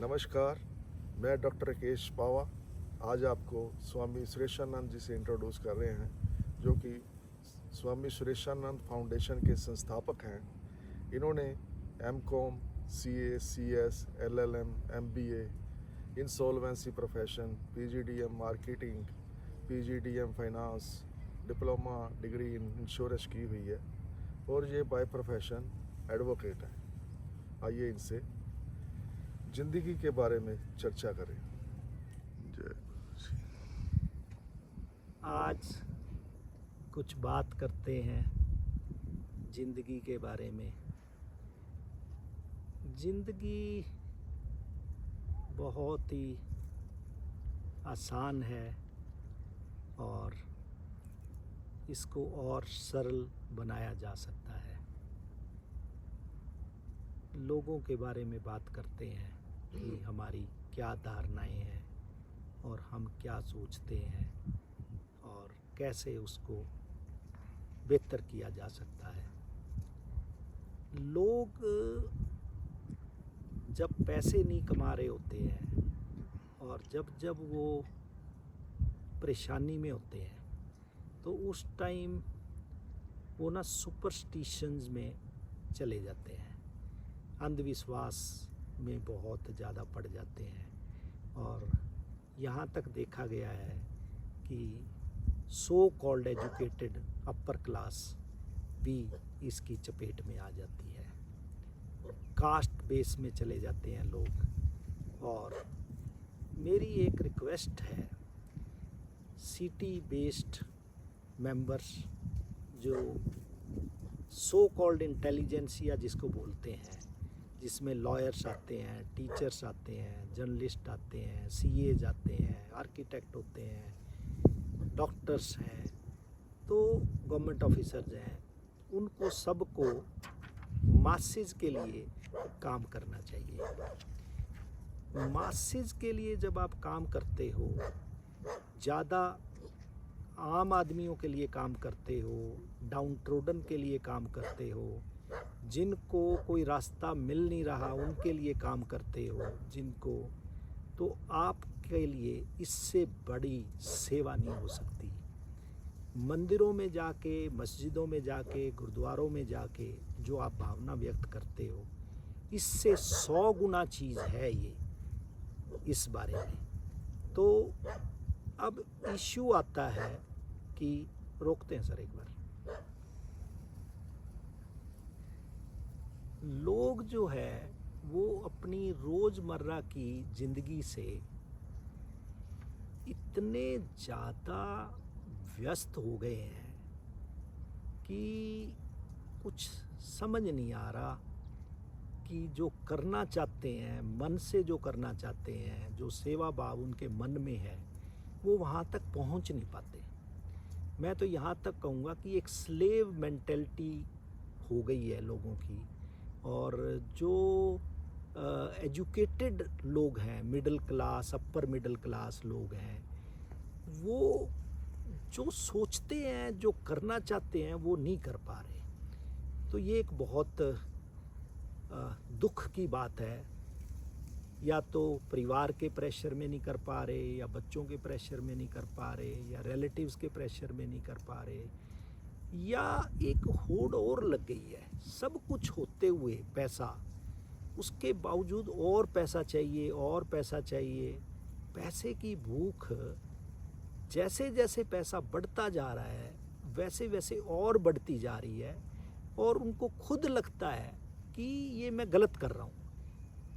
नमस्कार, मैं डॉक्टर राकेश पावा आज आपको स्वामी सुरेशानंद जी से इंट्रोड्यूस कर रहे हैं, जो कि स्वामी सुरेशानंद फाउंडेशन के संस्थापक हैं। इन्होंने MCom, CA, CS, LLM, MBA, insolvency profession, PGDM marketing, PGDM finance, diploma degree in insurance की हुई है और ये बाय प्रोफेशन एडवोकेट हैं। आइए इनसे जिंदगी के बारे में चर्चा करें। जय आज कुछ बात करते हैं जिंदगी के बारे में। जिंदगी बहुत ही आसान है और इसको और सरल बनाया जा सकता है। लोगों के बारे में बात करते हैं कि हमारी क्या धारणाएं हैं और हम क्या सोचते हैं और कैसे उसको बेहतर किया जा सकता है। लोग जब पैसे नहीं कमा रहे होते हैं और जब जब वो परेशानी में होते हैं तो उस टाइम वो ना सुपरस्टिशंस में चले जाते हैं, अंधविश्वास में बहुत ज़्यादा पड़ जाते हैं। और यहाँ तक देखा गया है कि so called educated upper class भी इसकी चपेट में आ जाती है। कास्ट बेस में चले जाते हैं लोग। और मेरी एक रिक्वेस्ट है, सिटी बेस्ड मेंबर्स जो सो कॉल्ड इंटेलिजेंसिया जिसको बोलते हैं, जिसमें लॉयर्स आते हैं, टीचर्स आते हैं, जर्नलिस्ट आते हैं, सीएज आते हैं, आर्किटेक्ट होते हैं, डॉक्टर्स हैं, तो गवर्नमेंट ऑफिसर्स हैं, उनको सबको मासेस के लिए काम करना चाहिए। मासेस के लिए जब आप काम करते हो, ज़्यादा आम आदमियों के लिए काम करते हो, डाउन ट्रोडन के लिए काम करते हो, जिनको कोई रास्ता मिल नहीं रहा उनके लिए काम करते हो, जिनको, तो आपके लिए इससे बड़ी सेवा नहीं हो सकती। मंदिरों में जाके, मस्जिदों में जाके, गुरुद्वारों में जाके जो आप भावना व्यक्त करते हो, इससे 100 गुना चीज़ है ये इस बारे में। तो अब इश्यू आता है कि रोकते हैं सर एक बार। लोग जो है वो अपनी रोज़मर्रा की ज़िंदगी से इतने ज़्यादा व्यस्त हो गए हैं कि कुछ समझ नहीं आ रहा कि जो करना चाहते हैं, मन से जो करना चाहते हैं, जो सेवा भाव उनके मन में है, वो वहाँ तक पहुँच नहीं पाते। मैं तो यहाँ तक कहूँगा कि एक स्लेव मेंटेलिटी हो गई है लोगों की। और जो एजुकेटेड लोग हैं, middle class, upper middle class लोग हैं, वो जो सोचते हैं, जो करना चाहते हैं, वो नहीं कर पा रहे। तो ये एक बहुत दुख की बात है। या तो परिवार के प्रेशर में नहीं कर पा रहे, या बच्चों के प्रेशर में नहीं कर पा रहे, या रिलेटिव्स के प्रेशर में नहीं कर पा रहे, या एक होड़ और लग गई है। सब कुछ होते हुए पैसा, उसके बावजूद और पैसा चाहिए, और पैसा चाहिए। पैसे की भूख जैसे जैसे पैसा बढ़ता जा रहा है वैसे वैसे और बढ़ती जा रही है। और उनको खुद लगता है कि ये मैं गलत कर रहा हूँ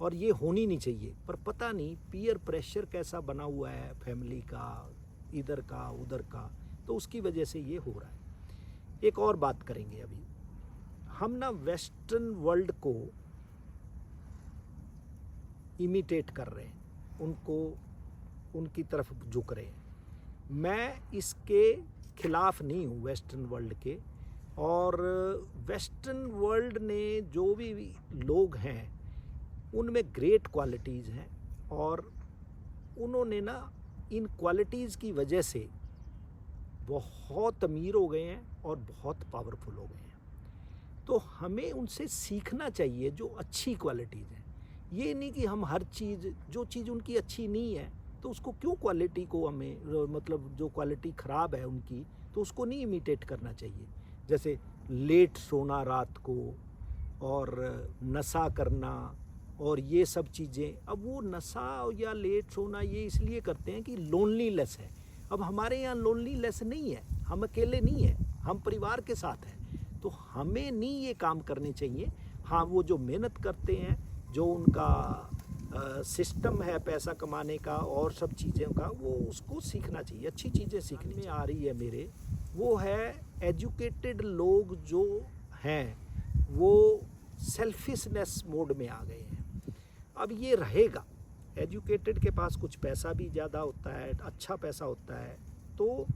और ये होनी नहीं चाहिए, पर पता नहीं पीयर प्रेशर कैसा बना हुआ है, फैमिली का, इधर का, उधर का, तो उसकी वजह से ये हो रहा है। एक और बात करेंगे अभी। हम ना वेस्टर्न वर्ल्ड को इमिटेट कर रहे हैं, उनको, उनकी तरफ झुक रहे हैं। मैं इसके खिलाफ नहीं हूँ वेस्टर्न वर्ल्ड के। और वेस्टर्न वर्ल्ड ने जो भी लोग हैं उनमें ग्रेट क्वालिटीज़ हैं, और उन्होंने ना इन क्वालिटीज़ की वजह से बहुत अमीर हो गए हैं और बहुत पावरफुल हो गए हैं। तो हमें उनसे सीखना चाहिए जो अच्छी क्वालिटीज़ हैं। ये नहीं कि हम हर चीज़, जो चीज़ उनकी अच्छी नहीं है तो उसको क्यों क्वालिटी को हमें, मतलब जो क्वालिटी ख़राब है उनकी तो उसको नहीं इमिटेट करना चाहिए। जैसे लेट सोना रात को और नशा करना और ये सब चीज़ें, अब वो नशा या लेट सोना ये इसलिए करते हैं कि लोनलीनेस है। अब हमारे यहाँ लोनलीनेस नहीं है, हम अकेले नहीं हैं, हम परिवार के साथ हैं, तो हमें नहीं ये काम करने चाहिए। हाँ, वो जो मेहनत करते हैं, जो उनका सिस्टम है पैसा कमाने का और सब चीज़ों का, वो उसको सीखना चाहिए, अच्छी चीज़ें सीखने में आ रही है मेरे, वो है एजुकेटेड लोग जो हैं वो सेल्फिशनेस मोड में आ गए हैं। अब ये रहेगा, एजुकेटेड के पास कुछ पैसा भी ज़्यादा होता है, अच्छा पैसा होता है, तो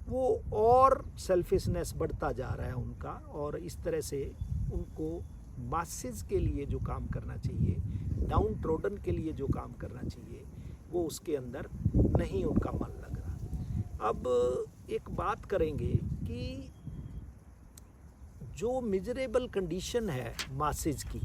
वो और सेल्फिशनेस बढ़ता जा रहा है उनका, और इस तरह से उनको मासेस के लिए जो काम करना चाहिए, डाउन ट्रोडन के लिए जो काम करना चाहिए, वो उसके अंदर नहीं उनका मन लग रहा। अब एक बात करेंगे कि जो मिजरेबल कंडीशन है मासेस की,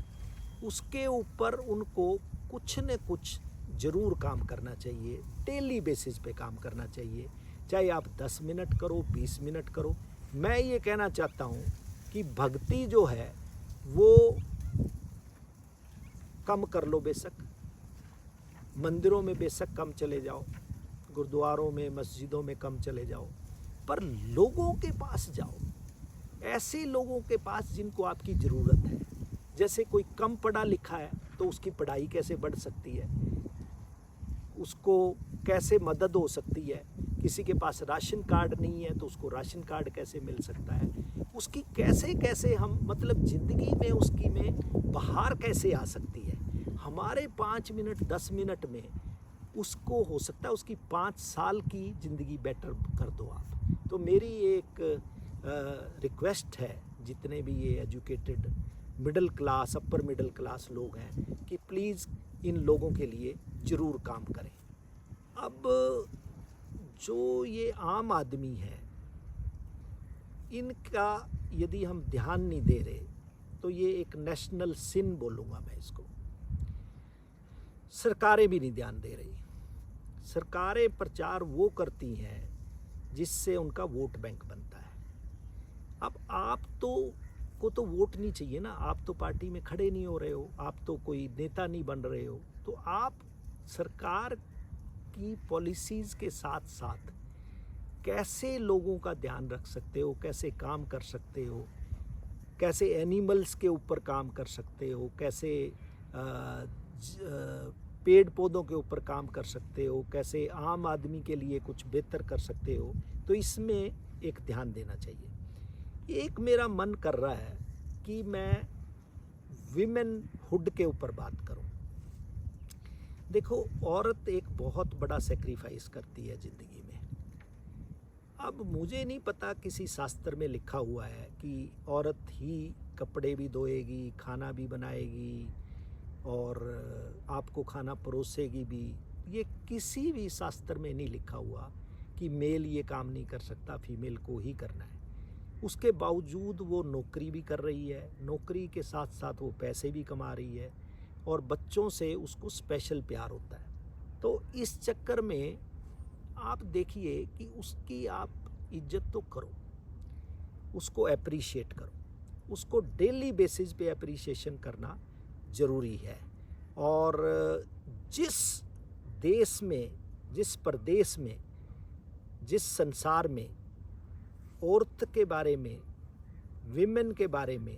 उसके ऊपर उनको कुछ न कुछ ज़रूर काम करना चाहिए, डेली बेसिस पे काम करना चाहिए, चाहे आप 10 मिनट करो, 20 मिनट करो। मैं ये कहना चाहता हूँ कि भक्ति जो है वो कम कर लो, बेशक मंदिरों में बेशक कम चले जाओ, गुरुद्वारों में मस्जिदों में कम चले जाओ, पर लोगों के पास जाओ, ऐसे लोगों के पास जिनको आपकी ज़रूरत है। जैसे कोई कम पढ़ा लिखा है तो उसकी पढ़ाई कैसे बढ़ सकती है, उसको कैसे मदद हो सकती है, किसी के पास राशन कार्ड नहीं है तो उसको राशन कार्ड कैसे मिल सकता है, उसकी कैसे कैसे हम, मतलब ज़िंदगी में उसकी में बाहर कैसे आ सकती है। हमारे 5 मिनट 10 मिनट में उसको हो सकता है उसकी 5 साल की ज़िंदगी बेटर कर दो आप। तो मेरी एक रिक्वेस्ट है जितने भी ये educated middle class, upper middle class लोग हैं, कि प्लीज़ इन लोगों के लिए ज़रूर काम करें। अब जो ये आम आदमी है, इनका यदि हम ध्यान नहीं दे रहे तो ये एक नेशनल सिन बोलूँगा मैं इसको। सरकारें भी नहीं ध्यान दे रही, सरकारें प्रचार वो करती हैं जिससे उनका वोट बैंक बनता है। अब आप तो वोट नहीं चाहिए ना, आप तो पार्टी में खड़े नहीं हो रहे हो, आप तो कोई नेता नहीं बन रहे हो, तो आप सरकार की पॉलिसीज़ के साथ साथ कैसे लोगों का ध्यान रख सकते हो, कैसे काम कर सकते हो, कैसे एनिमल्स के ऊपर काम कर सकते हो, कैसे पेड़ पौधों के ऊपर काम कर सकते हो, कैसे आम आदमी के लिए कुछ बेहतर कर सकते हो, तो इसमें एक ध्यान देना चाहिए। एक मेरा मन कर रहा है कि मैं विमेन हुड के ऊपर बात करूं। देखो, औरत एक बहुत बड़ा सेक्रीफाइस करती है ज़िंदगी में। अब मुझे नहीं पता किसी शास्त्र में लिखा हुआ है कि औरत ही कपड़े भी धोएगी, खाना भी बनाएगी और आपको खाना परोसेगी भी। ये किसी भी शास्त्र में नहीं लिखा हुआ कि मेल ये काम नहीं कर सकता, फीमेल को ही करना है। उसके बावजूद वो नौकरी भी कर रही है, नौकरी के साथ साथ वो पैसे भी कमा रही है और बच्चों से उसको स्पेशल प्यार होता है। तो इस चक्कर में आप देखिए कि उसकी आप इज्जत तो करो, उसको अप्रिशिएट करो, उसको डेली बेसिस पे अप्रिशिएशन करना ज़रूरी है। और जिस देश में, जिस प्रदेश में, जिस संसार में औरत के बारे में, विमेन के बारे में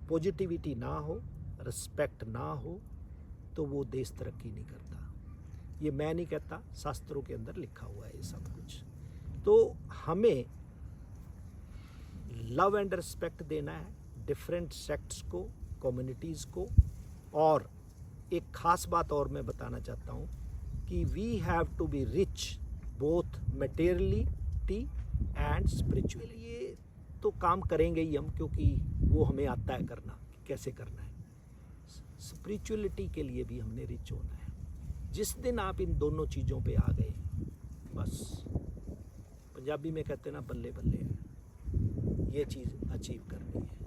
पॉजिटिविटी ना हो, रिस्पेक्ट ना हो, तो वो देश तरक्की नहीं करता। ये मैं नहीं कहता, शास्त्रों के अंदर लिखा हुआ है ये सब कुछ। तो हमें लव एंड रिस्पेक्ट देना है डिफरेंट सेक्ट्स को, कम्युनिटीज़ को। और एक ख़ास बात और मैं बताना चाहता हूँ कि we have to be rich both materiality and spiritually. ये तो काम करेंगे ही हम, क्योंकि वो हमें आता है करना, कैसे करना है। स्पिरिचुअलिटी के लिए भी हमने रिच होना है। जिस दिन आप इन दोनों चीज़ों पे आ गए, बस पंजाबी में कहते हैं ना, बल्ले बल्ले है, ये चीज़ अचीव करनी है।